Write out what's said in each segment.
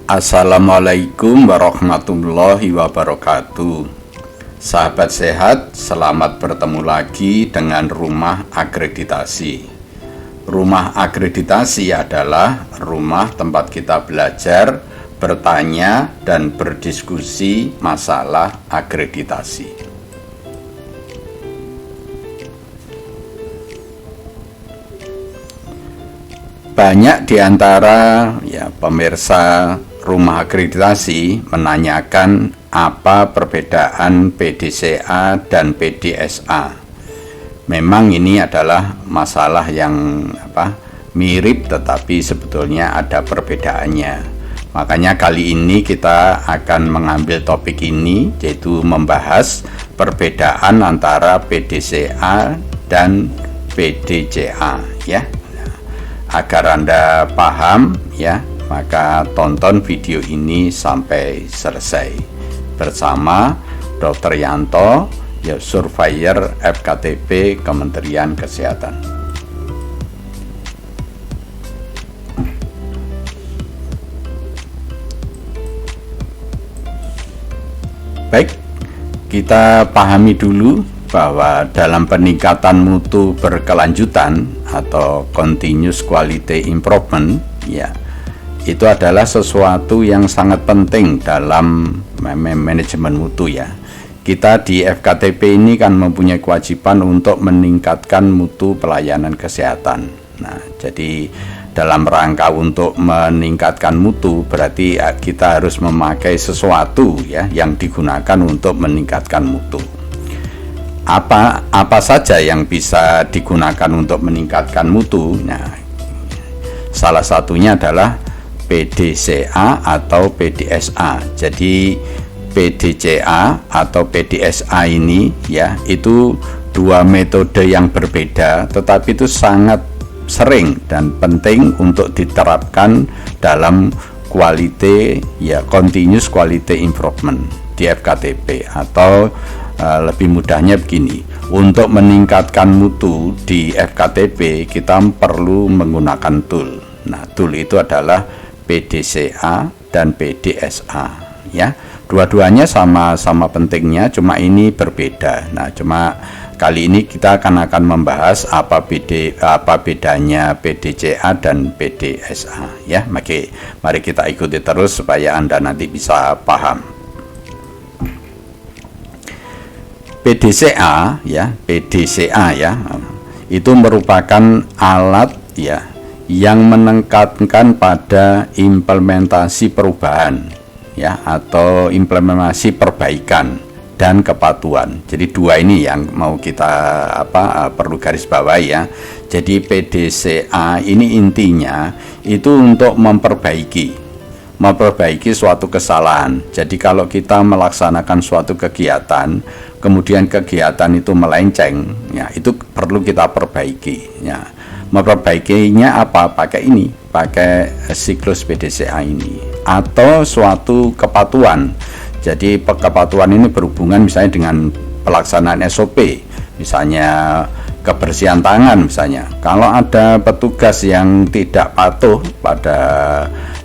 Assalamualaikum warahmatullahi wabarakatuh. Sahabat sehat, selamat bertemu lagi dengan Rumah Akreditasi. Rumah Akreditasi adalah rumah tempat kita belajar, bertanya, dan berdiskusi masalah akreditasi. Banyak di antara pemirsa Rumah Akreditasi menanyakan apa perbedaan PDCA dan PDSA. Memang ini adalah masalah yang mirip, tetapi sebetulnya ada perbedaannya. Makanya kali ini kita akan mengambil topik ini, yaitu membahas perbedaan antara PDCA dan PDCA ya. Agar Anda paham maka tonton video ini sampai selesai bersama Dr. Yanto, Surveyor FKTP Kementerian Kesehatan. Baik, kita pahami dulu bahwa dalam peningkatan mutu berkelanjutan atau continuous quality improvement itu adalah sesuatu yang sangat penting dalam manajemen mutu ya. Kita di FKTP ini kan mempunyai kewajiban untuk meningkatkan mutu pelayanan kesehatan. Nah, jadi dalam rangka untuk meningkatkan mutu berarti kita harus memakai sesuatu yang digunakan untuk meningkatkan mutu. Apa saja yang bisa digunakan untuk meningkatkan mutu? Nah, salah satunya adalah PDCA atau PDSA. Jadi PDCA atau PDSA ini itu dua metode yang berbeda, tetapi itu sangat sering dan penting untuk diterapkan dalam continuous quality improvement di FKTP. Atau lebih mudahnya begini, untuk meningkatkan mutu di FKTP kita perlu menggunakan tool. Nah, tool itu adalah PDCA dan PDSA ya. Dua-duanya sama-sama pentingnya, cuma ini berbeda. Nah, cuma kali ini kita akan membahas apa bedanya PDCA dan PDSA ya. Mari kita ikuti terus supaya Anda nanti bisa paham. PDCA itu merupakan alat yang menekankan pada implementasi perubahan atau implementasi perbaikan dan kepatuhan. Jadi dua ini yang mau kita perlu garis bawahi ya. Jadi PDCA ini intinya itu untuk memperbaiki suatu kesalahan. Jadi kalau kita melaksanakan suatu kegiatan, kemudian kegiatan itu melenceng, itu perlu kita perbaiki. Memperbaikinya pakai siklus PDCA ini, atau suatu kepatuhan. Jadi kepatuhan ini berhubungan misalnya dengan pelaksanaan SOP, misalnya kebersihan tangan misalnya. Kalau ada petugas yang tidak patuh pada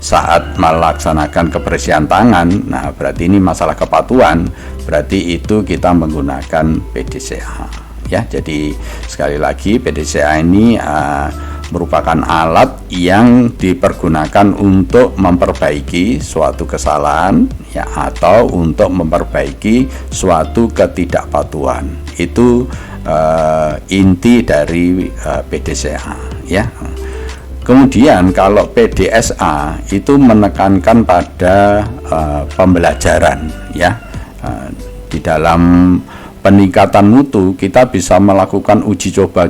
saat melaksanakan kebersihan tangan, nah berarti ini masalah kepatuhan, berarti itu kita menggunakan PDCA ya. Jadi sekali lagi PDCA ini merupakan alat yang dipergunakan untuk memperbaiki suatu kesalahan atau untuk memperbaiki suatu ketidakpatuhan. Itu inti dari PDCA ya. Kemudian kalau PDSA itu menekankan pada pembelajaran di dalam peningkatan mutu kita bisa melakukan uji coba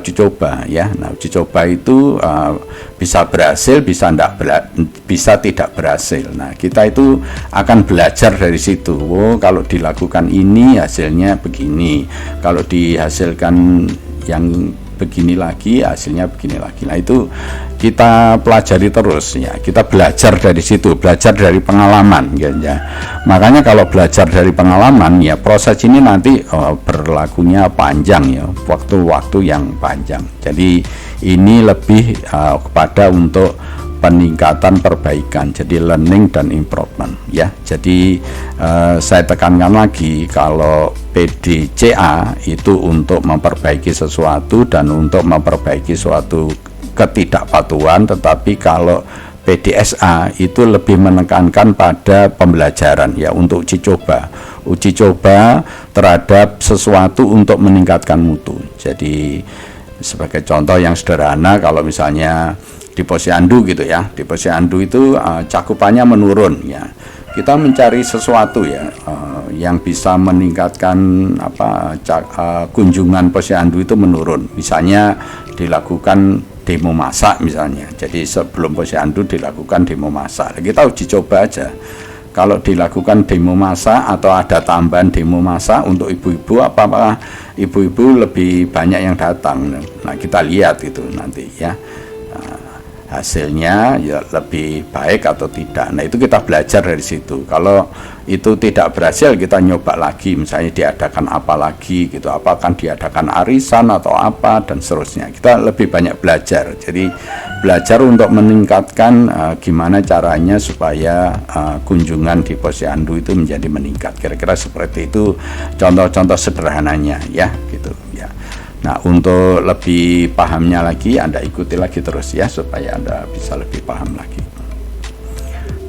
ya. Nah, uji coba itu bisa berhasil, bisa tidak berhasil. Nah, kita itu akan belajar dari situ. Kalau dilakukan ini hasilnya begini, kalau dihasilkan yang begini lagi hasilnya begini lagi. Nah, itu kita pelajari terus ya. Kita belajar dari situ, belajar dari pengalaman ya. Makanya kalau belajar dari pengalaman proses ini nanti berlakunya panjang ya, waktu-waktu yang panjang. Jadi ini lebih kepada untuk peningkatan perbaikan, jadi learning dan improvement ya. Jadi saya tekankan lagi kalau PDCA itu untuk memperbaiki sesuatu dan untuk memperbaiki suatu ketidakpatuhan, tetapi kalau PDSA itu lebih menekankan pada pembelajaran ya, untuk uji coba terhadap sesuatu untuk meningkatkan mutu. Jadi sebagai contoh yang sederhana, kalau misalnya di Posyandu gitu ya, di Posyandu itu cakupannya menurun ya, kita mencari sesuatu ya yang bisa meningkatkan kunjungan Posyandu itu menurun, misalnya dilakukan demo masak misalnya. Jadi sebelum Posyandu dilakukan demo masak, kita uji coba aja. Kalau dilakukan demo masak atau ada tambahan demo masak untuk ibu-ibu, apakah ibu-ibu lebih banyak yang datang? Nah, kita lihat itu nanti ya, hasilnya ya lebih baik atau tidak. Nah, itu kita belajar dari situ. Kalau itu tidak berhasil, kita nyoba lagi, misalnya diadakan apa lagi gitu, apakah diadakan arisan atau apa dan seterusnya. Kita lebih banyak belajar. Jadi belajar untuk meningkatkan gimana caranya supaya kunjungan di Posyandu itu menjadi meningkat. Kira-kira seperti itu contoh-contoh sederhananya ya gitu ya. Nah, untuk lebih pahamnya lagi, Anda ikuti lagi terus ya, supaya Anda bisa lebih paham lagi.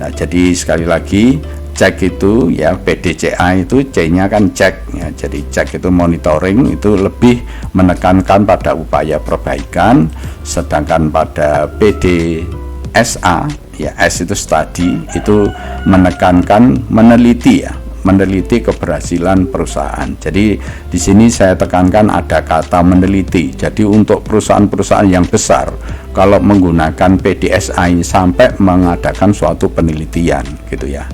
Nah, jadi sekali lagi, cek itu ya, PDCA itu C-nya kan cek ya. Jadi cek itu monitoring, itu lebih menekankan pada upaya perbaikan, sedangkan pada PDSA ya, S itu study, itu menekankan meneliti ya, meneliti keberhasilan perusahaan. Jadi di sini saya tekankan ada kata meneliti. Jadi untuk perusahaan-perusahaan yang besar, kalau menggunakan PDSA ini sampai mengadakan suatu penelitian gitu ya.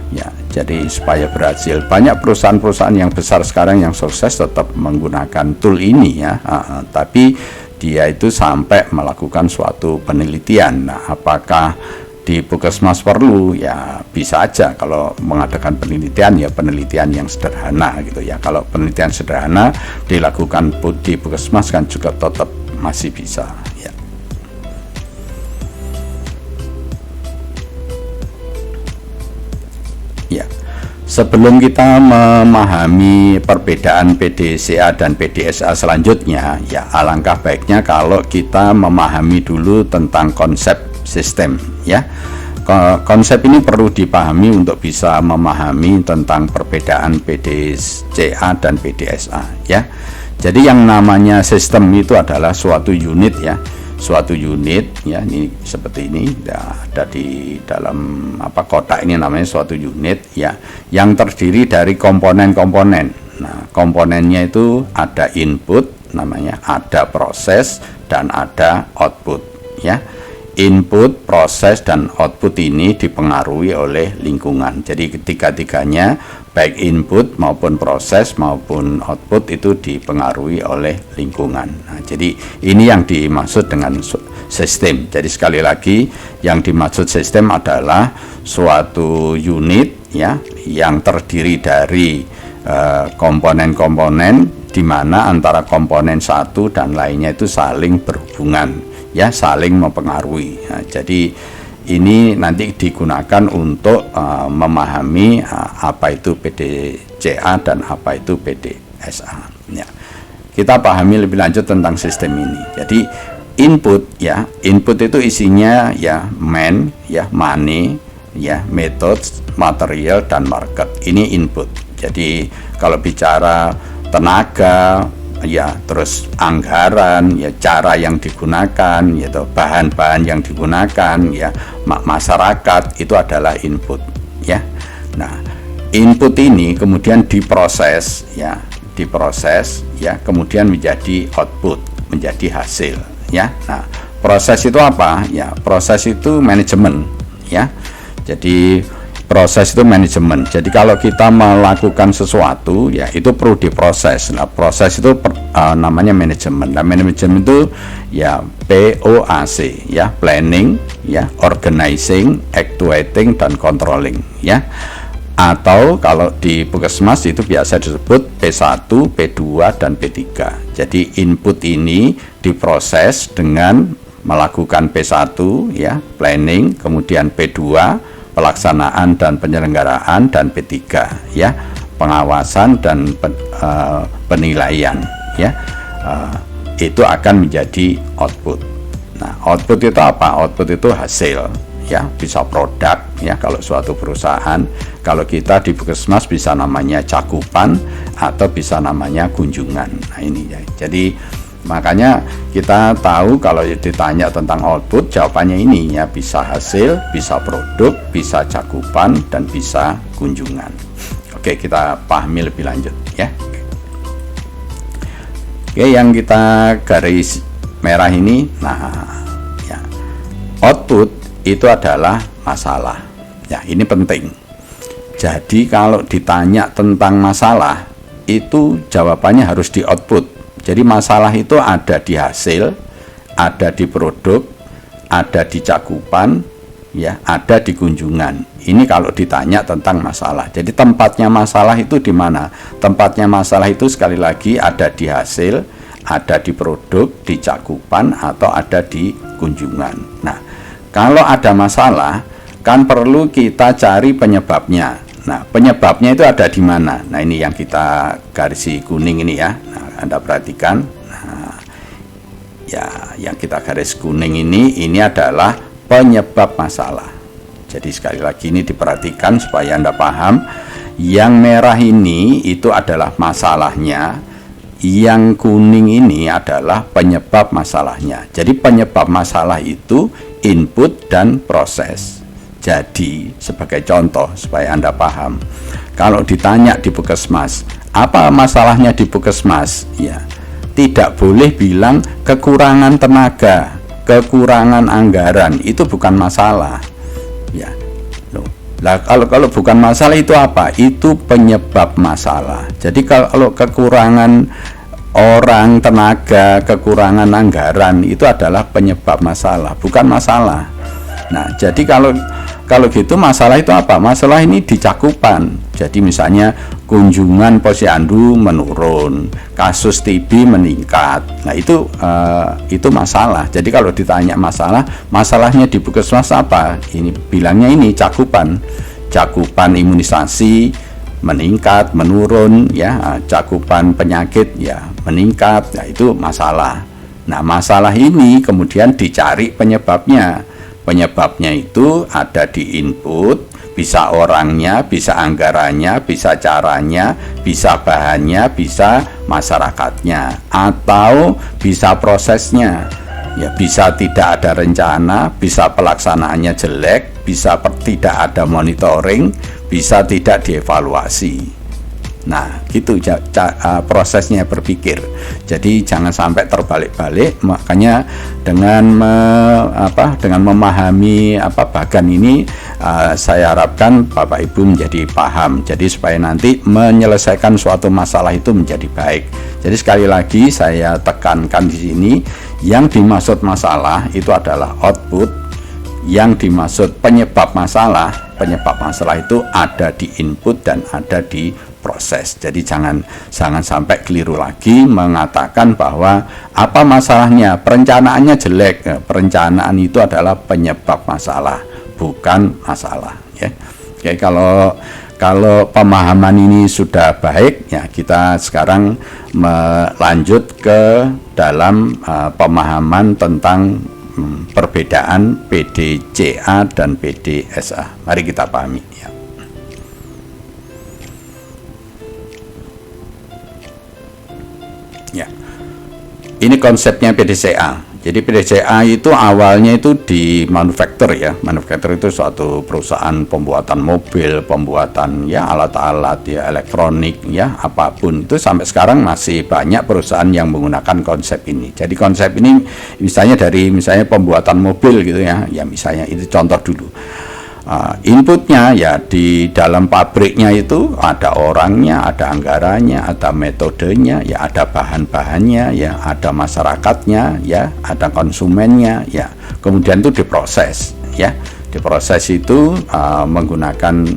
Ya, jadi supaya berhasil. Banyak perusahaan-perusahaan yang besar sekarang yang sukses tetap menggunakan tool ini ya, tapi dia itu sampai melakukan suatu penelitian. Nah, apakah di Puskesmas perlu? Ya bisa aja kalau mengadakan penelitian, ya penelitian yang sederhana gitu ya. Kalau penelitian sederhana dilakukan di Puskesmas kan juga tetap masih bisa ya. Ya, sebelum kita memahami perbedaan PDCA dan PDSA selanjutnya, ya alangkah baiknya kalau kita memahami dulu tentang konsep sistem ya. Konsep ini perlu dipahami untuk bisa memahami tentang perbedaan PDCA dan PDSA ya. Jadi yang namanya sistem itu adalah suatu unit ya, suatu unit ya, ini seperti ini ada di dalam kotak ini, namanya suatu unit ya, yang terdiri dari komponen-komponen. Nah, komponennya itu ada input namanya, ada proses dan ada output ya. Input, proses, dan output ini dipengaruhi oleh lingkungan. Jadi ketiga-tiganya, baik input maupun proses maupun output itu dipengaruhi oleh lingkungan. Nah, jadi ini yang dimaksud dengan sistem. Jadi sekali lagi, yang dimaksud sistem adalah suatu unit ya, yang terdiri dari komponen-komponen di mana antara komponen satu dan lainnya itu saling berhubungan ya, saling mempengaruhi. Nah, jadi ini nanti digunakan untuk memahami apa itu PDCA dan apa itu PDSA ya. Kita pahami lebih lanjut tentang sistem ini. Jadi input ya, input itu isinya ya man ya, money ya, methods, material, dan market. Ini input. Jadi kalau bicara tenaga ya, terus anggaran ya, cara yang digunakan yaitu bahan-bahan yang digunakan ya, masyarakat, itu adalah input ya. Nah, input ini kemudian diproses ya, kemudian menjadi output, menjadi hasil ya. Nah, proses itu apa ya? Proses itu manajemen ya. Jadi proses itu manajemen. Jadi kalau kita melakukan sesuatu ya, itu perlu diproses. Nah, proses itu namanya manajemen. Nah, manajemen itu ya POAC ya, planning ya, organizing, actuating, dan controlling ya. Atau kalau di Puskesmas itu biasa disebut P1, P2, dan P3. Jadi input ini diproses dengan melakukan P1 ya, planning, kemudian P2 pelaksanaan dan penyelenggaraan, dan P3 ya, pengawasan dan penilaian ya. Itu akan menjadi output. Nah, output itu apa? Output itu hasil ya, bisa produk ya kalau suatu perusahaan. Kalau kita di Puskesmas bisa namanya cakupan atau bisa namanya kunjungan. Nah ini ya. Jadi makanya kita tahu kalau ditanya tentang output, jawabannya ini ya, bisa hasil, bisa produk, bisa cakupan, dan bisa kunjungan. Oke, kita pahami lebih lanjut ya. Oke, yang kita garis merah ini, nah ya, output itu adalah masalah ya, ini penting. Jadi kalau ditanya tentang masalah, itu jawabannya harus di output. Jadi masalah itu ada di hasil, ada di produk, ada di cakupan ya, ada di kunjungan. Ini kalau ditanya tentang masalah. Jadi tempatnya masalah itu di mana? Tempatnya masalah itu sekali lagi ada di hasil, ada di produk, di cakupan, atau ada di kunjungan. Nah, kalau ada masalah kan perlu kita cari penyebabnya. Nah, penyebabnya itu ada di mana? Nah, ini yang kita garisi kuning ini ya. Nah, Anda perhatikan. Nah, ya, yang kita garis kuning ini adalah penyebab masalah. Jadi sekali lagi ini diperhatikan supaya Anda paham. Yang merah ini itu adalah masalahnya, yang kuning ini adalah penyebab masalahnya. Jadi penyebab masalah itu input dan proses. Jadi sebagai contoh supaya Anda paham, kalau ditanya di Puskesmas, apa masalahnya di Puskesmas? Ya, tidak boleh bilang kekurangan tenaga, kekurangan anggaran, itu bukan masalah. Ya, nah, kalau bukan masalah itu apa? Itu penyebab masalah. Jadi kalau kekurangan orang, tenaga, kekurangan anggaran, itu adalah penyebab masalah, bukan masalah. Nah, jadi kalau gitu masalah itu apa? Masalah ini di cakupan. Jadi misalnya kunjungan posyandu menurun, kasus TB meningkat. Nah, itu masalah. Jadi kalau ditanya masalah, masalahnya di Puskesmas apa? Ini bilangnya ini cakupan. Cakupan imunisasi meningkat, menurun ya, cakupan penyakit ya meningkat. Ya, itu masalah. Nah, masalah ini kemudian dicari penyebabnya. Penyebabnya itu ada di input, bisa orangnya, bisa anggarannya, bisa caranya, bisa bahannya, bisa masyarakatnya, atau bisa prosesnya. Ya, bisa tidak ada rencana, bisa pelaksanaannya jelek, bisa tidak ada monitoring, bisa tidak dievaluasi. Nah, gitu prosesnya berpikir. Jadi jangan sampai terbalik-balik. Makanya dengan memahami bagan ini, saya harapkan Bapak Ibu menjadi paham. Jadi supaya nanti menyelesaikan suatu masalah itu menjadi baik. Jadi sekali lagi saya tekankan di sini, yang dimaksud masalah itu adalah output. Yang dimaksud penyebab masalah itu ada di input dan ada di proses. Jadi jangan sampai keliru lagi mengatakan bahwa apa masalahnya, perencanaannya jelek. Perencanaan itu adalah penyebab masalah, bukan masalah ya. Oke, kalau pemahaman ini sudah baik ya, kita sekarang melanjut ke dalam pemahaman tentang perbedaan PDCA dan PDSA. Mari kita pahami ya. Ya, ini konsepnya PDCA. Jadi PDCA itu awalnya itu di manufaktur ya. Manufaktur itu suatu perusahaan pembuatan mobil, pembuatan ya alat-alat ya elektronik ya apapun. Itu sampai sekarang masih banyak perusahaan yang menggunakan konsep ini. Jadi konsep ini misalnya pembuatan mobil gitu ya. Ya misalnya itu contoh dulu. Inputnya ya di dalam pabriknya itu ada orangnya, ada anggarannya, ada metodenya, ya ada bahan-bahannya, ya ada masyarakatnya, ya ada konsumennya, ya kemudian itu diproses, ya diproses itu menggunakan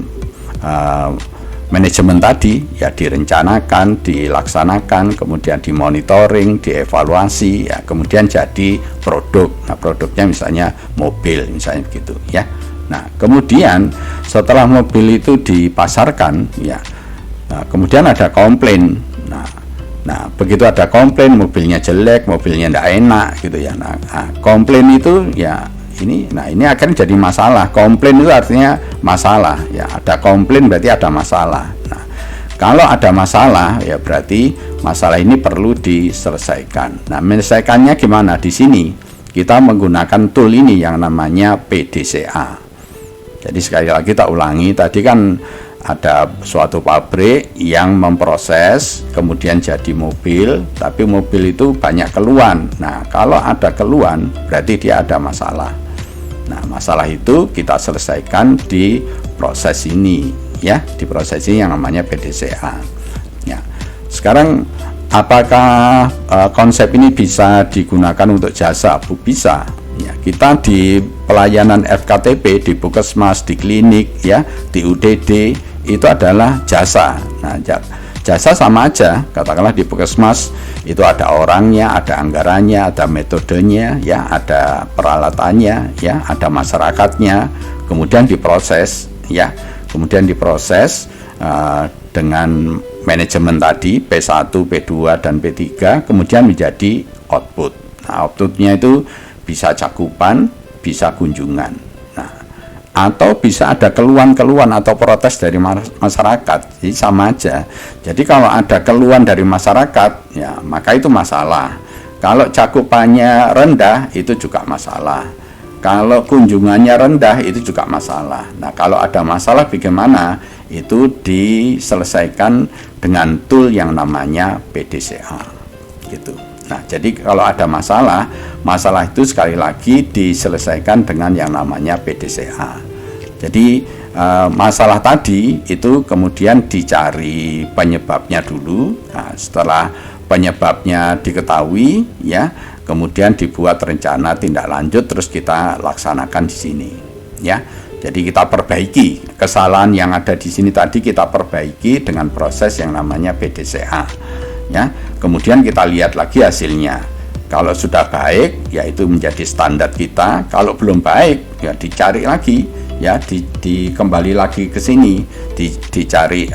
manajemen tadi ya direncanakan, dilaksanakan, kemudian dimonitoring, dievaluasi, ya kemudian jadi produk. Nah, produknya misalnya mobil, misalnya begitu ya. Nah, kemudian setelah mobil itu dipasarkan, ya, nah, kemudian ada komplain. Nah, begitu ada komplain, mobilnya jelek, mobilnya tidak enak, gitu ya. Nah, komplain itu ya ini akan jadi masalah. Komplain itu artinya masalah, ya. Ada komplain berarti ada masalah. Nah, kalau ada masalah, ya berarti masalah ini perlu diselesaikan. Nah, menyelesaikannya gimana? Di sini kita menggunakan tool ini yang namanya PDCA. Jadi sekali lagi kita ulangi, tadi kan ada suatu pabrik yang memproses kemudian jadi mobil, tapi mobil itu banyak keluhan. Nah, kalau ada keluhan berarti dia ada masalah. Nah, masalah itu kita selesaikan di proses ini, ya, di proses ini yang namanya PDCA. Ya. Sekarang apakah konsep ini bisa digunakan untuk jasa? Bisa. Ya, kita di pelayanan FKTP, di puskesmas, di klinik, ya, di UDD itu adalah jasa. Nah, jasa sama aja. Katakanlah di puskesmas itu ada orangnya, ada anggarannya, ada metodenya, ya, ada peralatannya, ya, ada masyarakatnya, kemudian diproses, ya, kemudian diproses dengan manajemen tadi P1, P2 dan P3, kemudian menjadi output. Nah, outputnya itu bisa cakupan, bisa kunjungan. Nah, atau bisa ada keluhan-keluhan atau protes dari masyarakat. Jadi sama aja. Jadi kalau ada keluhan dari masyarakat, ya maka itu masalah. Kalau cakupannya rendah, itu juga masalah. Kalau kunjungannya rendah, itu juga masalah. Nah, kalau ada masalah bagaimana? Itu diselesaikan dengan tool yang namanya PDCA. Gitu. Nah, jadi kalau ada masalah itu sekali lagi diselesaikan dengan yang namanya PDCA. Jadi masalah tadi itu kemudian dicari penyebabnya dulu. Nah, setelah penyebabnya diketahui, ya, kemudian dibuat rencana tindak lanjut, terus kita laksanakan di sini, ya. Jadi kita perbaiki kesalahan yang ada di sini tadi, kita perbaiki dengan proses yang namanya PDCA. Ya, kemudian kita lihat lagi hasilnya. Kalau sudah baik, ya itu menjadi standar kita. Kalau belum baik, ya dicari lagi, ya kembali lagi ke sini, dicari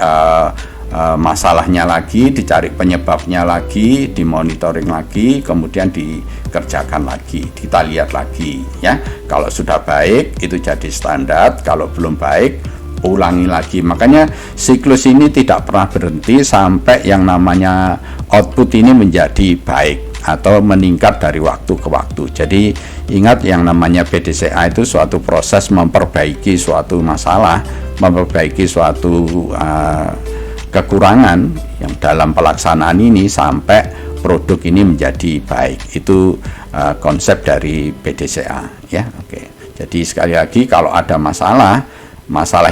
masalahnya lagi, dicari penyebabnya lagi, dimonitoring lagi, kemudian dikerjakan lagi, kita lihat lagi, ya. Kalau sudah baik, itu jadi standar. Kalau belum baik, ulangi lagi. Makanya siklus ini tidak pernah berhenti sampai yang namanya output ini menjadi baik atau meningkat dari waktu ke waktu. Jadi ingat, yang namanya PDCA itu suatu proses memperbaiki suatu masalah, memperbaiki suatu kekurangan yang dalam pelaksanaan ini sampai produk ini menjadi baik. Itu konsep dari PDCA, ya. Oke. Jadi sekali lagi, kalau ada masalah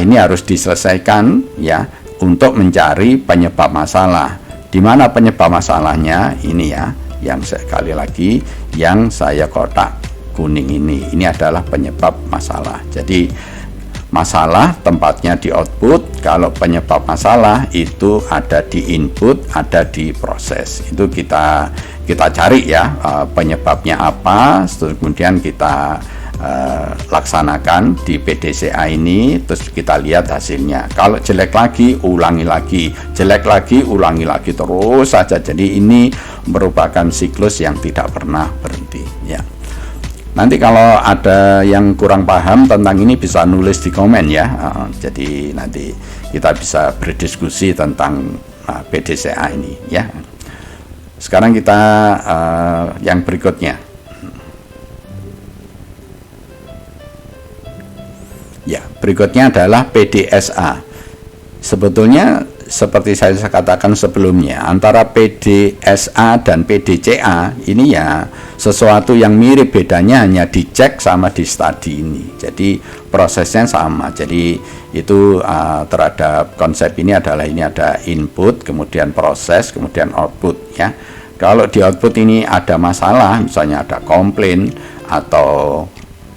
ini harus diselesaikan, ya, untuk mencari penyebab masalah. Di mana penyebab masalahnya? Ini, ya, yang sekali lagi yang saya kotak kuning ini adalah penyebab masalah. Jadi masalah tempatnya di output, kalau penyebab masalah itu ada di input, ada di proses. Itu kita cari, ya, penyebabnya apa, kemudian kita laksanakan di PDCA ini, terus kita lihat hasilnya. Kalau jelek lagi, ulangi lagi, jelek lagi, ulangi lagi, terus saja. Jadi ini merupakan siklus yang tidak pernah berhenti, ya. Nanti kalau ada yang kurang paham tentang ini bisa nulis di komen, ya. Jadi nanti kita bisa berdiskusi tentang PDCA ini, ya. Sekarang kita yang berikutnya. Ya, berikutnya adalah PDSA. Sebetulnya seperti saya katakan sebelumnya, antara PDSA dan PDCA ini ya sesuatu yang mirip, bedanya hanya dicek sama di study ini. Jadi prosesnya sama. Jadi itu terhadap konsep ini adalah, ini ada input, kemudian proses, kemudian output, ya. Kalau di output ini ada masalah, misalnya ada komplain atau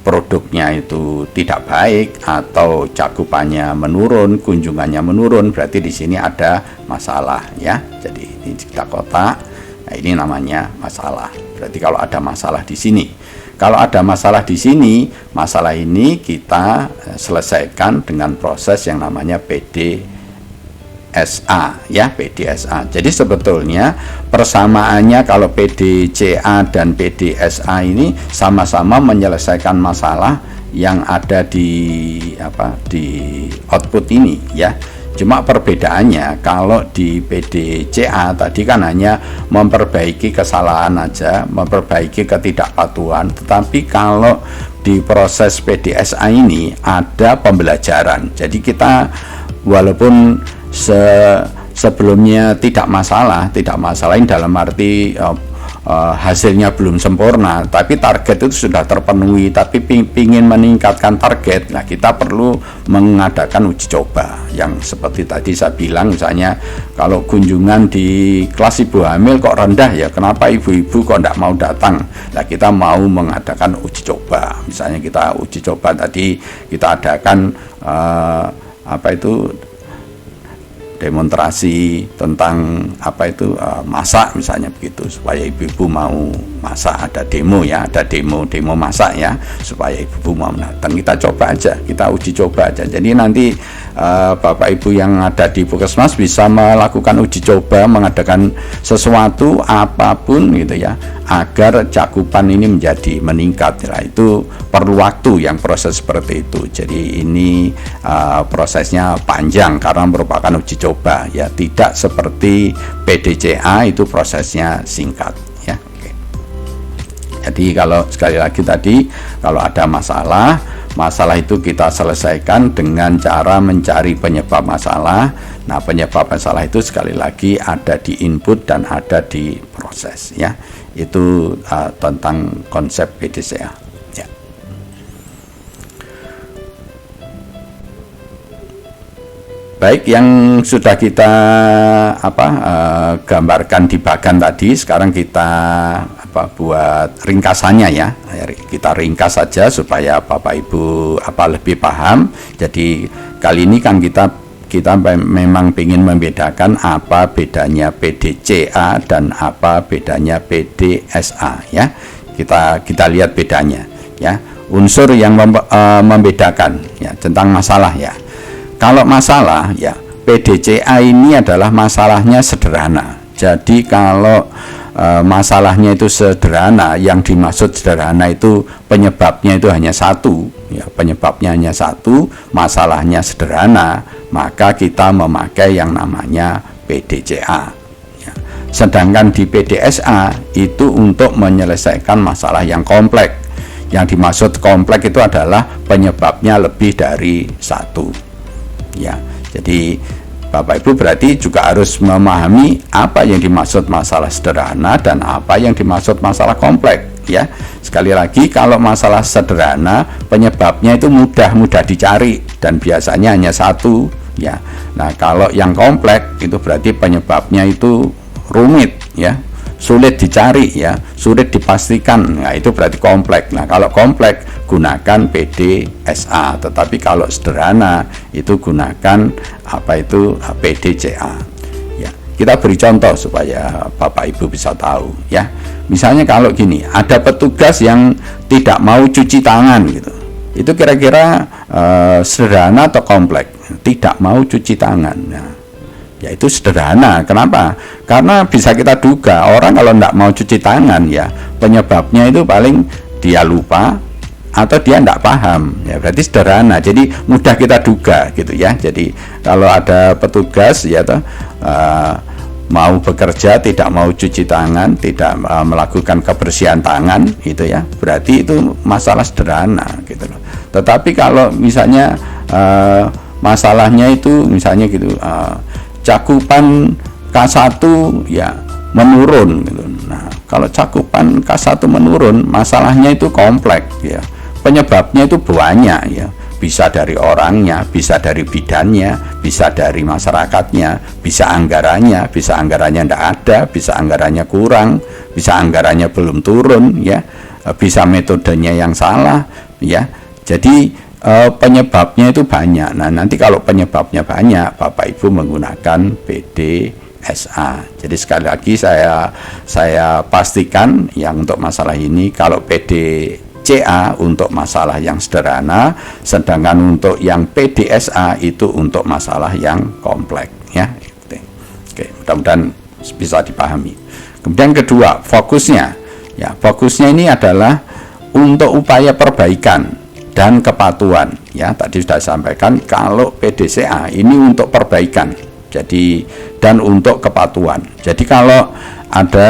produknya itu tidak baik atau cakupannya menurun, kunjungannya menurun, berarti di sini ada masalah ya. Jadi ini kita kotak. Nah, ini namanya masalah. Berarti kalau ada masalah di sini. Kalau ada masalah di sini, masalah ini kita selesaikan dengan proses yang namanya PDSA ya, PDSA. Jadi sebetulnya persamaannya kalau PDCA dan PDSA ini sama-sama menyelesaikan masalah yang ada di output ini ya. Cuma perbedaannya kalau di PDCA tadi kan hanya memperbaiki kesalahan aja, memperbaiki ketidakpatuhan, tetapi kalau di proses PDSA ini ada pembelajaran. Jadi kita walaupun sebelumnya tidak masalahin dalam arti hasilnya belum sempurna, tapi target itu sudah terpenuhi, tapi ingin meningkatkan target, nah kita perlu mengadakan uji coba yang seperti tadi saya bilang, misalnya kalau kunjungan di kelas ibu hamil kok rendah ya, kenapa ibu-ibu kok tidak mau datang, nah kita mau mengadakan uji coba, misalnya kita uji coba tadi kita adakan demonstrasi tentang masak misalnya begitu, supaya ibu-ibu mau masak, ada demo masak ya, supaya ibu-ibu mau datang. Kita coba aja, kita uji coba aja. Jadi nanti Bapak Ibu yang ada di Puskesmas bisa melakukan uji coba, mengadakan sesuatu apapun gitu ya, agar cakupan ini menjadi meningkat. Nah, itu perlu waktu yang proses seperti itu. Jadi ini prosesnya panjang karena merupakan uji coba ya, tidak seperti PDCA itu prosesnya singkat ya. Oke. Jadi kalau sekali lagi tadi, kalau ada masalah itu kita selesaikan dengan cara mencari penyebab masalah. Nah, penyebab masalah itu sekali lagi ada di input dan ada di proses ya. Itu tentang konsep PDCA ya. Baik, yang sudah kita gambarkan di bagan tadi, sekarang kita buat ringkasannya ya. Kita ringkas saja supaya Bapak Ibu lebih paham. Jadi kali ini kan kita memang ingin membedakan apa bedanya PDCA dan apa bedanya PDSA ya. Kita lihat bedanya ya. Unsur yang membedakan ya tentang masalah ya. Kalau masalah ya, PDCA ini adalah masalahnya sederhana. Jadi kalau masalahnya itu sederhana, yang dimaksud sederhana itu penyebabnya itu hanya satu ya, penyebabnya hanya satu, masalahnya sederhana, maka kita memakai yang namanya PDCA ya. Sedangkan di PDSA itu untuk menyelesaikan masalah yang kompleks. Yang dimaksud kompleks itu adalah penyebabnya lebih dari satu ya. Jadi Bapak Ibu berarti juga harus memahami apa yang dimaksud masalah sederhana dan apa yang dimaksud masalah kompleks ya. Sekali lagi, kalau masalah sederhana penyebabnya itu mudah dicari dan biasanya hanya satu ya. Nah, kalau yang kompleks itu berarti penyebabnya itu rumit ya, sulit dicari ya, sulit dipastikan. Nah, itu berarti kompleks. Nah, kalau kompleks gunakan PDSA, tetapi kalau sederhana itu gunakan PDCA ya. Kita beri contoh supaya Bapak Ibu bisa tahu ya. Misalnya kalau gini, ada petugas yang tidak mau cuci tangan gitu, itu kira-kira sederhana atau kompleks? Tidak mau cuci tangan. Nah, ya itu sederhana. Kenapa? Karena bisa kita duga orang kalau tidak mau cuci tangan ya, penyebabnya itu paling dia lupa atau dia tidak paham ya, berarti sederhana, jadi mudah kita duga gitu ya. Jadi kalau ada petugas ya mau bekerja tidak mau cuci tangan, tidak melakukan kebersihan tangan gitu ya, berarti itu masalah sederhana gitu loh. Tetapi kalau misalnya masalahnya itu misalnya gitu, cakupan K1 ya menurun gitu. Nah, kalau cakupan K1 menurun, masalahnya itu kompleks ya. Penyebabnya itu banyak ya. Bisa dari orangnya, bisa dari bidannya, bisa dari masyarakatnya, bisa anggarannya tidak ada, bisa anggarannya kurang, bisa anggarannya belum turun ya. bisa metodenya yang salah, ya. Jadi penyebabnya itu banyak. Nah, nanti kalau penyebabnya banyak, Bapak Ibu menggunakan PDSA. Jadi sekali lagi saya pastikan yang untuk masalah ini, kalau PDCA untuk masalah yang sederhana, sedangkan untuk yang PDSA itu untuk masalah yang kompleks, ya. Oke, mudah-mudahan bisa dipahami. Kemudian kedua, fokusnya. Ya, fokusnya ini adalah untuk upaya perbaikan dan kepatuhan. Ya, tadi sudah sampaikan kalau PDCA ini untuk perbaikan. Jadi dan untuk kepatuhan. Jadi kalau ada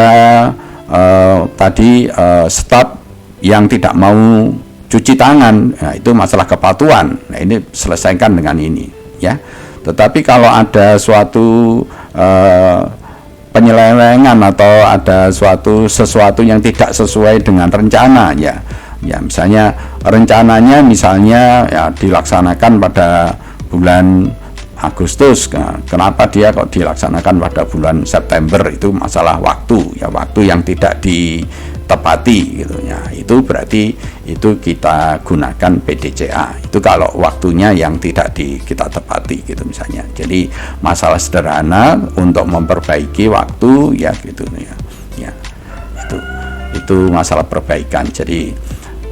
staf yang tidak mau cuci tangan, nah itu masalah kepatuhan. Nah, ini selesaikan dengan ini, ya. Tetapi kalau ada suatu penyelewengan atau ada sesuatu yang tidak sesuai dengan rencana, ya misalnya rencananya ya dilaksanakan pada bulan Agustus, kenapa dia kok dilaksanakan pada bulan September, itu masalah waktu yang tidak ditepati gitu ya. Itu berarti itu kita gunakan PDCA. Itu kalau waktunya yang tidak kita tepati gitu misalnya. Jadi masalah sederhana untuk memperbaiki waktu ya gitu ya. Ya. Itu masalah perbaikan. Jadi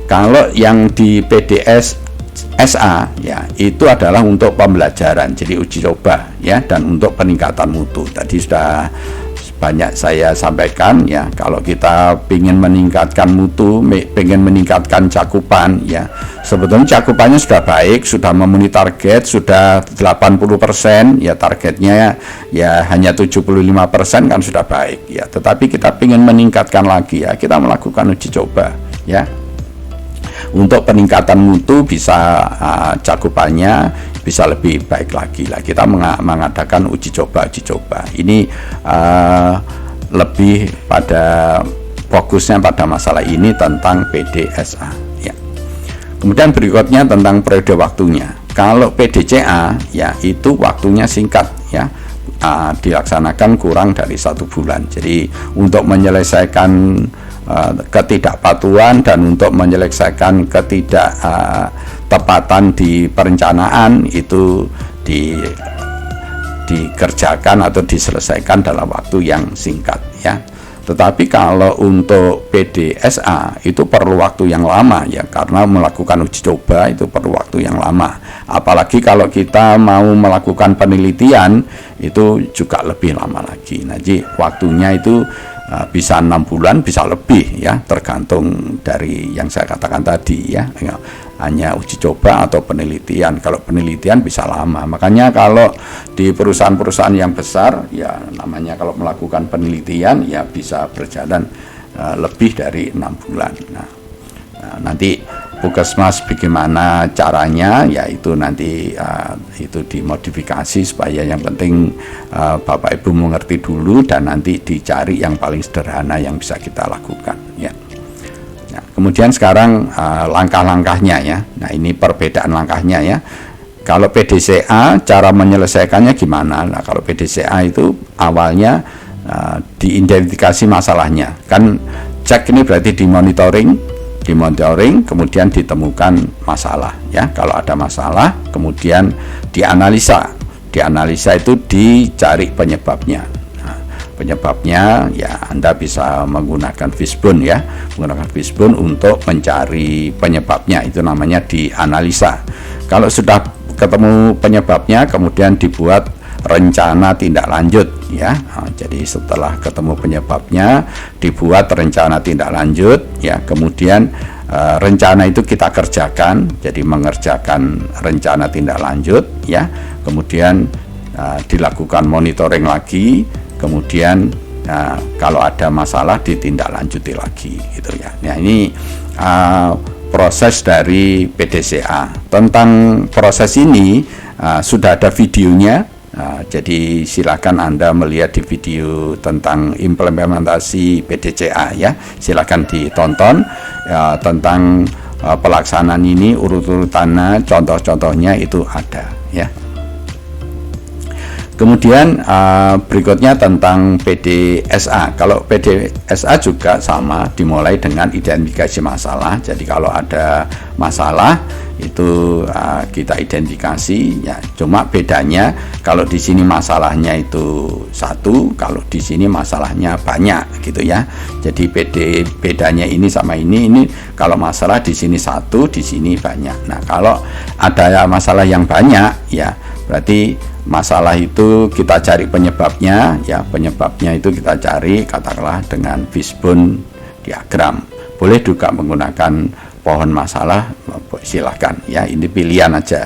kalau yang di PDSA ya itu adalah untuk pembelajaran, jadi uji coba ya, dan untuk peningkatan mutu. Tadi sudah banyak saya sampaikan ya, kalau kita ingin meningkatkan mutu, ingin meningkatkan cakupan ya, sebetulnya cakupannya sudah baik, sudah memenuhi target, sudah 80% ya, targetnya ya hanya 75% kan sudah baik ya, tetapi kita ingin meningkatkan lagi ya, kita melakukan uji coba ya. Untuk peningkatan mutu bisa cakupannya bisa lebih baik lagi lah. Kita mengadakan uji coba. Ini lebih pada fokusnya pada masalah ini tentang PDSA. Ya. Kemudian berikutnya tentang periode waktunya. Kalau PDCA ya itu waktunya singkat ya. Dilaksanakan kurang dari 1 bulan. Jadi untuk menyelesaikan ketidakpatuhan dan untuk menyelesaikan ketidaktepatan di perencanaan itu dikerjakan atau diselesaikan dalam waktu yang singkat ya. Tetapi kalau untuk PDSA itu perlu waktu yang lama ya, karena melakukan uji coba itu perlu waktu yang lama. Apalagi kalau kita mau melakukan penelitian itu juga lebih lama lagi. Nah, jadi waktunya itu bisa 6 bulan, bisa lebih ya, tergantung dari yang saya katakan tadi ya. Hanya uji coba atau penelitian. Kalau penelitian bisa lama. Makanya kalau di perusahaan-perusahaan yang besar ya, namanya kalau melakukan penelitian ya bisa berjalan lebih dari 6 bulan. Nah, nanti Puskesmas bagaimana caranya ya, itu nanti itu dimodifikasi supaya yang penting Bapak Ibu mengerti dulu, dan nanti dicari yang paling sederhana yang bisa kita lakukan ya. Nah, kemudian sekarang langkah-langkahnya ya. Nah, ini perbedaan langkahnya ya. Kalau PDCA cara menyelesaikannya gimana? Nah, kalau PDCA itu awalnya diidentifikasi masalahnya. Kan cek ini berarti dimonitoring, kemudian ditemukan masalah ya. Kalau ada masalah kemudian dianalisa itu dicari penyebabnya. Nah, penyebabnya ya Anda bisa menggunakan Fishbone ya, untuk mencari penyebabnya, itu namanya dianalisa. Kalau sudah ketemu penyebabnya kemudian dibuat rencana tindak lanjut ya. Nah, jadi setelah ketemu penyebabnya dibuat rencana tindak lanjut ya, kemudian rencana itu kita kerjakan, jadi mengerjakan rencana tindak lanjut ya, kemudian dilakukan monitoring lagi, kemudian kalau ada masalah ditindaklanjuti lagi gitu ya. Nah, ini proses dari PDCA. Tentang proses ini sudah ada videonya. Jadi silakan Anda melihat di video tentang implementasi PDCA ya, silakan ditonton ya, tentang pelaksanaan ini, urut-urutannya, contoh-contohnya itu ada ya. Kemudian berikutnya tentang PDSA. Kalau PDSA juga sama, dimulai dengan identifikasi masalah. Jadi kalau ada masalah itu kita identifikasi ya. Cuma bedanya kalau di sini masalahnya itu satu, kalau di sini masalahnya banyak gitu ya. Jadi bedanya ini sama ini kalau masalah di sini satu, di sini banyak. Nah, kalau ada masalah yang banyak ya berarti masalah itu kita cari penyebabnya ya, penyebabnya itu kita cari katakanlah dengan fishbone diagram. Boleh juga menggunakan pohon masalah, silahkan ya, ini pilihan aja.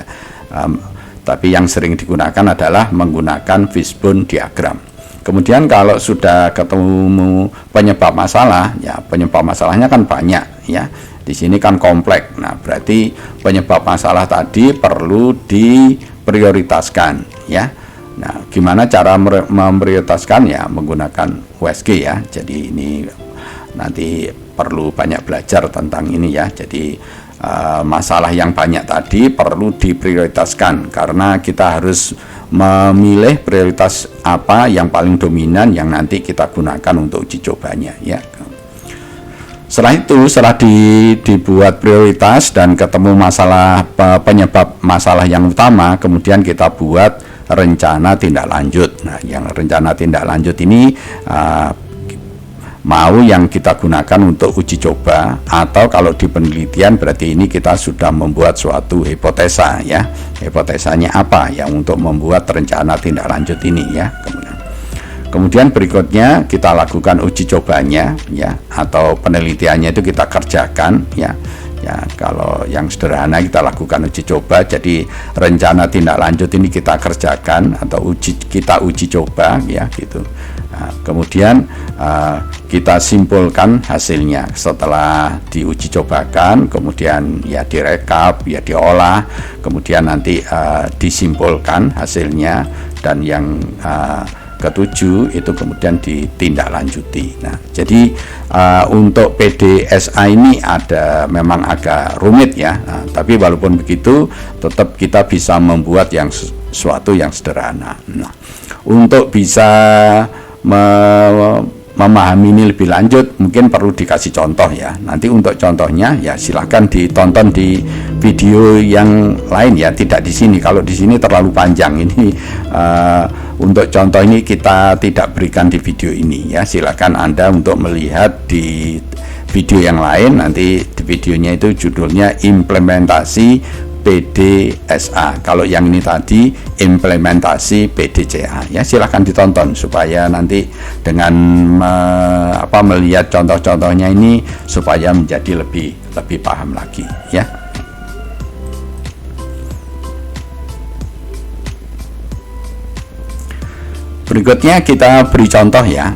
Tapi yang sering digunakan adalah menggunakan fishbone diagram. Kemudian kalau sudah ketemu penyebab masalah ya, penyebab masalahnya kan banyak ya, di sini kan kompleks. Nah, berarti penyebab masalah tadi perlu diprioritaskan ya. Nah, gimana cara memprioritaskan ya, menggunakan USG ya. Jadi ini nanti perlu banyak belajar tentang ini ya. Jadi masalah yang banyak tadi perlu diprioritaskan karena kita harus memilih prioritas apa yang paling dominan yang nanti kita gunakan untuk uji cobanya ya. Setelah itu, setelah dibuat prioritas dan ketemu masalah penyebab masalah yang utama, kemudian kita buat rencana tindak lanjut. Nah, yang rencana tindak lanjut ini mau yang kita gunakan untuk uji coba, atau kalau di penelitian berarti ini kita sudah membuat suatu hipotesa ya. Hipotesanya apa yang untuk membuat rencana tindak lanjut ini ya. Kemudian berikutnya kita lakukan uji cobanya ya, atau penelitiannya itu kita kerjakan ya. Ya, kalau yang sederhana kita lakukan uji coba, jadi rencana tindak lanjut ini kita kerjakan atau kita uji coba ya gitu. Nah, kemudian kita simpulkan hasilnya setelah diuji cobakan, kemudian ya direkap, ya diolah, kemudian nanti disimpulkan hasilnya, dan yang ketujuh itu kemudian ditindaklanjuti. Nah, jadi untuk PDSA ini memang agak rumit ya. Nah, tapi walaupun begitu, tetap kita bisa membuat yang sesuatu yang sederhana. Nah, untuk bisa memahami ini lebih lanjut, mungkin perlu dikasih contoh ya. Nanti untuk contohnya ya silahkan ditonton di video yang lain ya, tidak di sini. Kalau di sini terlalu panjang ini. Untuk contoh ini kita tidak berikan di video ini ya. Silakan Anda untuk melihat di video yang lain. Nanti di videonya itu judulnya implementasi PDSA. Kalau yang ini tadi implementasi PDCA ya. Silakan ditonton supaya nanti dengan melihat contoh-contohnya ini supaya menjadi lebih paham lagi ya. Berikutnya kita beri contoh ya.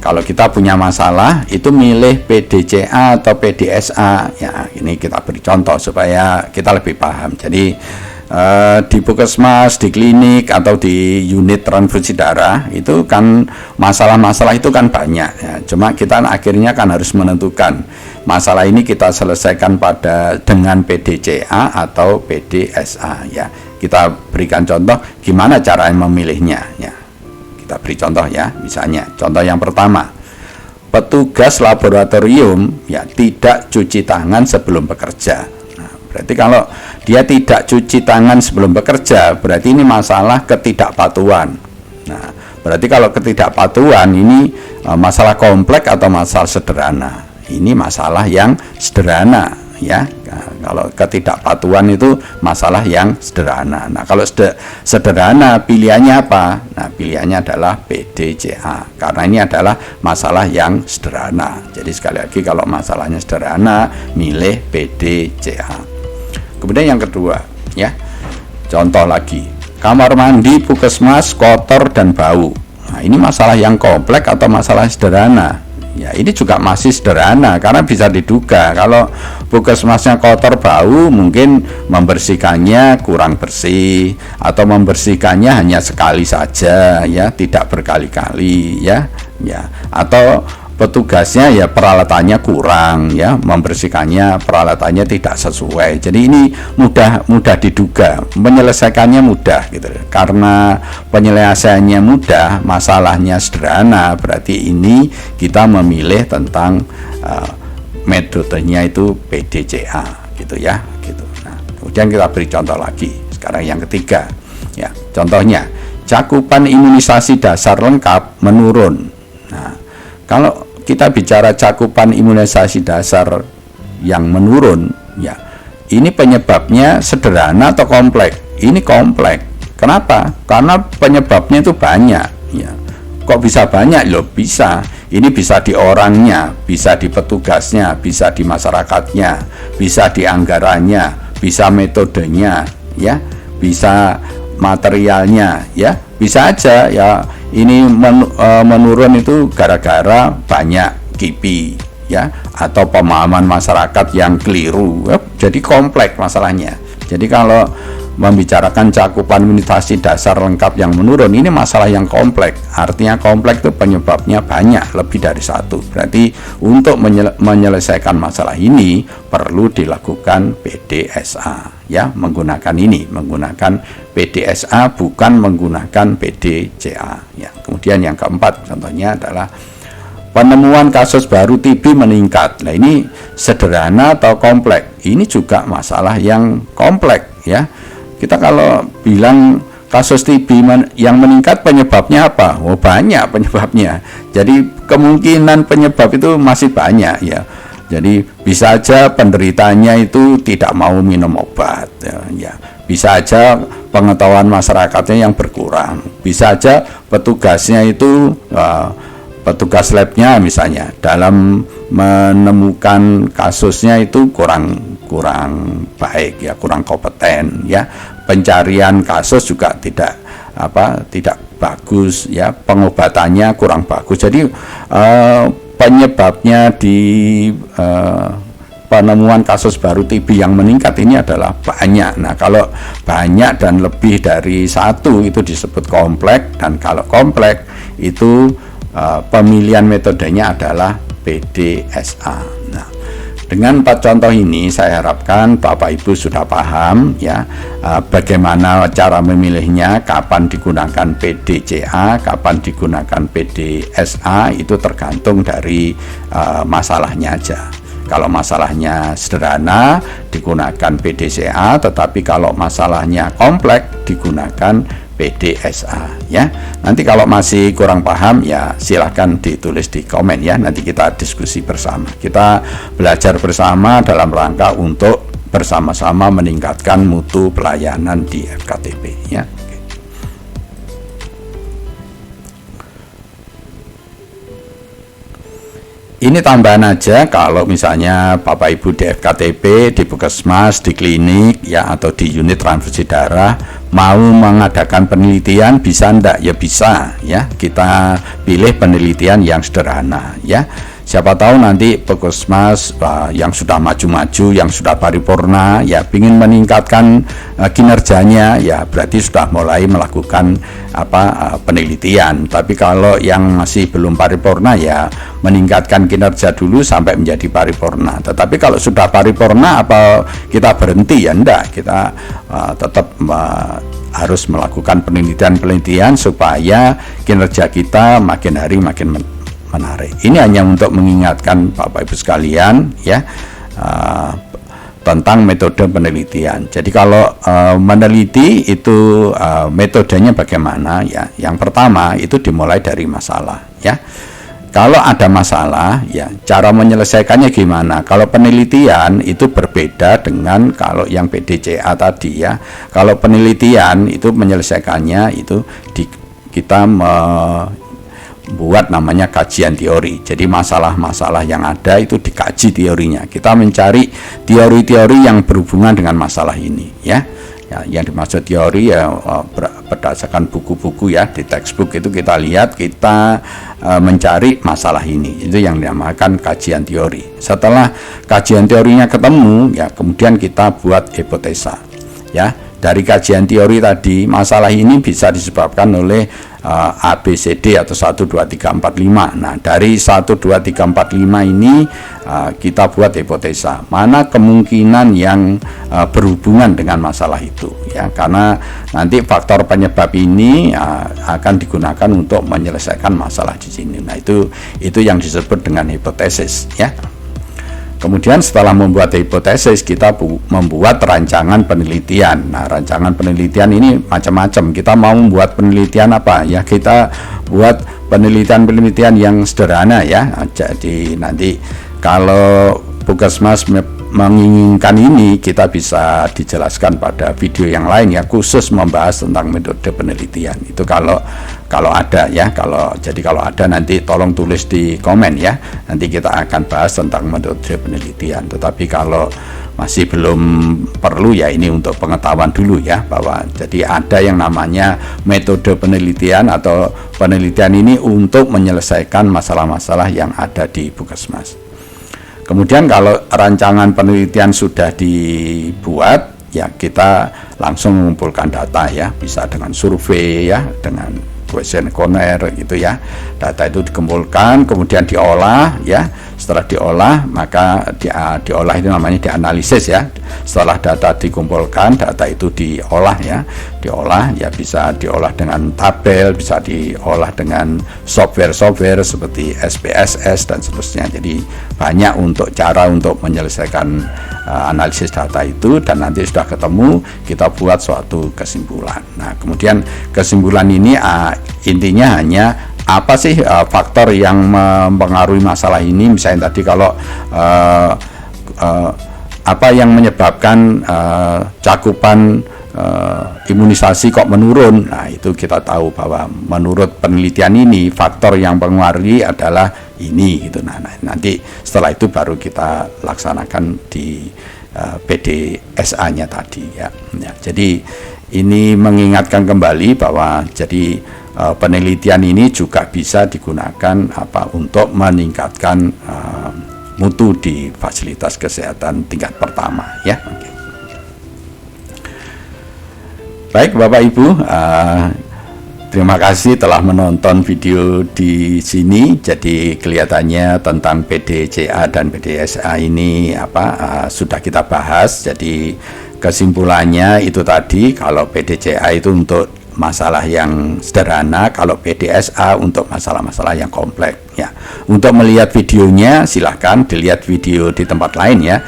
Kalau kita punya masalah itu milih PDCA atau PDSA ya. Ini kita beri contoh supaya kita lebih paham. Jadi di puskesmas, di klinik atau di unit transfusi darah itu kan masalah-masalah itu kan banyak ya. Cuma kita akhirnya kan harus menentukan masalah ini kita selesaikan dengan PDCA atau PDSA ya. Kita berikan contoh gimana cara memilihnya ya. Kita beri contoh ya, misalnya contoh yang pertama, petugas laboratorium ya tidak cuci tangan sebelum bekerja. Nah, berarti kalau dia tidak cuci tangan sebelum bekerja, berarti ini masalah ketidakpatuhan. Nah, berarti kalau ketidakpatuhan ini masalah kompleks atau masalah sederhana? Ini masalah yang sederhana ya. Nah, kalau ketidakpatuhan itu masalah yang sederhana. Nah, kalau sederhana pilihannya apa? Nah, pilihannya adalah PDCA karena ini adalah masalah yang sederhana. Jadi sekali lagi kalau masalahnya sederhana milih PDCA. Kemudian yang kedua ya, contoh lagi, kamar mandi puskesmas kotor dan bau. Nah, ini masalah yang kompleks atau masalah sederhana? Ya, ini juga masih sederhana karena bisa diduga kalau puskesmasnya kotor bau, mungkin membersihkannya kurang bersih atau membersihkannya hanya sekali saja ya, tidak berkali-kali ya. Ya, atau petugasnya ya peralatannya kurang, ya, membersihkannya peralatannya tidak sesuai. Jadi ini mudah diduga, menyelesaikannya mudah gitu. Karena penyelesaiannya mudah, masalahnya sederhana, berarti ini kita memilih tentang metodenya itu PDCA gitu ya, gitu. Nah, kemudian kita beri contoh lagi. Sekarang yang ketiga, ya, contohnya cakupan imunisasi dasar lengkap menurun. Nah, kalau kita bicara cakupan imunisasi dasar yang menurun, ya, ini penyebabnya sederhana atau kompleks? Ini kompleks. Kenapa? Karena penyebabnya itu banyak, ya. Kok bisa banyak? Loh, bisa. Ini bisa di orangnya, bisa di petugasnya, bisa di masyarakatnya, bisa di anggarannya, bisa metodenya, ya, bisa materialnya, ya, bisa aja, ya. Ini menurun itu gara-gara banyak KIPI, ya, atau pemahaman masyarakat yang keliru, ya. Jadi kompleks masalahnya. Jadi kalau membicarakan cakupan imunisasi dasar lengkap yang menurun, ini masalah yang kompleks. Artinya kompleks itu penyebabnya banyak, lebih dari satu. Berarti untuk menyelesaikan masalah ini perlu dilakukan PDSA, ya, menggunakan PDSA, bukan menggunakan PDCA, ya. Kemudian yang keempat contohnya adalah penemuan kasus baru TB meningkat. Nah, ini sederhana atau kompleks? Ini juga masalah yang kompleks, ya. Kita kalau bilang kasus TB yang meningkat, penyebabnya apa? Oh, banyak penyebabnya. Jadi kemungkinan penyebab itu masih banyak, ya. Jadi bisa aja penderitanya itu tidak mau minum obat, ya. Bisa aja pengetahuan masyarakatnya yang berkurang. Bisa aja petugasnya itu petugas labnya misalnya dalam menemukan kasusnya itu kurang baik, ya, kurang kompeten, ya. Pencarian kasus juga tidak bagus, ya, pengobatannya kurang bagus. Jadi penyebabnya di penemuan kasus baru TB yang meningkat ini adalah banyak. Nah, kalau banyak dan lebih dari satu itu disebut kompleks, dan kalau kompleks itu pemilihan metodenya adalah PDSA. Nah, dengan 4 contoh ini saya harapkan Bapak Ibu sudah paham, ya, bagaimana cara memilihnya, kapan digunakan PDCA, kapan digunakan PDSA, itu tergantung dari masalahnya aja. Kalau masalahnya sederhana digunakan PDCA, tetapi kalau masalahnya kompleks digunakan PDSA, ya. Nanti kalau masih kurang paham, ya silahkan ditulis di komen, ya. Nanti kita diskusi bersama. Kita belajar bersama dalam rangka untuk bersama-sama meningkatkan mutu pelayanan di FKTP, ya. Ini tambahan aja, kalau misalnya Bapak Ibu di FKTP, di Puskesmas, di klinik, ya, atau di unit transfusi darah mau mengadakan penelitian, bisa enggak? Ya bisa, ya. Kita pilih penelitian yang sederhana, ya. Siapa tahu nanti Puskesmas yang sudah maju-maju, yang sudah paripurna, ya, ingin meningkatkan kinerjanya, ya, berarti sudah mulai melakukan penelitian. Tapi kalau yang masih belum paripurna, ya meningkatkan kinerja dulu sampai menjadi paripurna. Tetapi kalau sudah paripurna, apa kita berhenti? Ya enggak, kita tetap harus melakukan penelitian supaya kinerja kita makin hari makin menarik. Ini hanya untuk mengingatkan Bapak Ibu sekalian, ya, tentang metode penelitian. Jadi kalau meneliti itu metodenya bagaimana, ya. Yang pertama itu dimulai dari masalah, ya. Kalau ada masalah, ya, cara menyelesaikannya gimana? Kalau penelitian itu berbeda dengan kalau yang PDCA tadi, ya. Kalau penelitian itu menyelesaikannya itu kita buat namanya kajian teori. Jadi masalah-masalah yang ada itu dikaji teorinya. Kita mencari teori-teori yang berhubungan dengan masalah ini, ya. Yang dimaksud teori, ya, berdasarkan buku-buku, ya, di textbook itu kita lihat, kita mencari masalah ini. Itu yang dinamakan kajian teori. Setelah kajian teorinya ketemu, ya, kemudian kita buat hipotesa, ya. dari kajian teori tadi, masalah ini bisa disebabkan oleh ABCD atau 1, 2, 3, 4, 5. Nah, dari 1, 2, 3, 4, 5 ini kita buat hipotesa mana kemungkinan yang berhubungan dengan masalah itu, ya, karena nanti faktor penyebab ini akan digunakan untuk menyelesaikan masalah di sini. Nah, itu yang disebut dengan hipotesis, ya. Kemudian setelah membuat hipotesis, kita membuat rancangan penelitian. Nah, rancangan penelitian ini macam-macam. Kita mau membuat penelitian apa? Ya, kita buat penelitian yang sederhana, ya. Jadi nanti kalau Puskesmas menginginkan ini, kita bisa dijelaskan pada video yang lain, ya, khusus membahas tentang metode penelitian. Itu kalau ada, ya. Kalau ada nanti tolong tulis di komen, ya. Nanti kita akan bahas tentang metode penelitian. Tetapi kalau masih belum perlu, ya, ini untuk pengetahuan dulu, ya, bahwa jadi ada yang namanya metode penelitian atau penelitian ini untuk menyelesaikan masalah-masalah yang ada di Puskesmas. Kemudian kalau rancangan penelitian sudah dibuat, ya, kita langsung mengumpulkan data, ya, bisa dengan survei, ya, dengan kuesioner gitu, ya. Data itu dikumpulkan, kemudian diolah, ya. Setelah diolah, maka diolah itu namanya dianalisis, ya. Setelah data dikumpulkan, data itu diolah, ya. Diolah, ya, bisa diolah dengan tabel, bisa diolah dengan software seperti SPSS dan seterusnya. Jadi banyak cara untuk menyelesaikan analisis data itu, dan nanti sudah ketemu, kita buat suatu kesimpulan. Nah, kemudian kesimpulan ini intinya hanya apa sih faktor yang mempengaruhi masalah ini. Misalnya tadi kalau apa yang menyebabkan cakupan imunisasi kok menurun. Nah, itu kita tahu bahwa menurut penelitian ini faktor yang mempengaruhi adalah ini, gitu. Nah, nanti setelah itu baru kita laksanakan di PDSA-nya tadi, ya. Jadi ini mengingatkan kembali bahwa jadi penelitian ini juga bisa digunakan untuk meningkatkan mutu di fasilitas kesehatan tingkat pertama, ya. Baik, Bapak Ibu, terima kasih telah menonton video di sini. Jadi kelihatannya tentang PDCA dan PDSA ini sudah kita bahas. Jadi kesimpulannya itu tadi, kalau PDCA itu untuk masalah yang sederhana, kalau PDSA untuk masalah-masalah yang kompleks, ya. Untuk melihat videonya silahkan dilihat video di tempat lain, ya.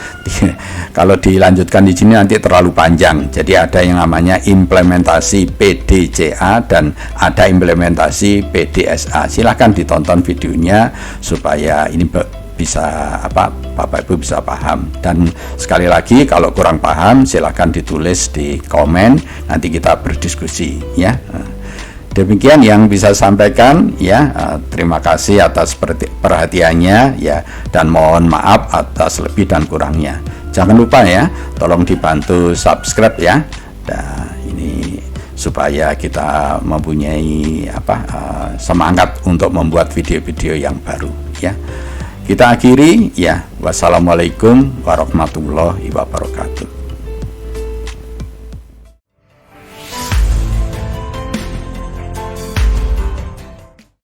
Kalau dilanjutkan di sini nanti terlalu panjang. Jadi ada yang namanya implementasi PDCA dan ada implementasi PDSA. Silahkan ditonton videonya supaya ini bisa Bapak Ibu bisa paham. Dan sekali lagi, kalau kurang paham silahkan ditulis di komen, nanti kita berdiskusi, ya. Demikian yang bisa sampaikan, ya. Terima kasih atas perhatiannya, ya, dan mohon maaf atas lebih dan kurangnya. Jangan lupa, ya, tolong dibantu subscribe, ya. Dan ini supaya kita mempunyai semangat untuk membuat video-video yang baru, ya. Kita akhiri, ya. Wassalamualaikum warahmatullahi wabarakatuh.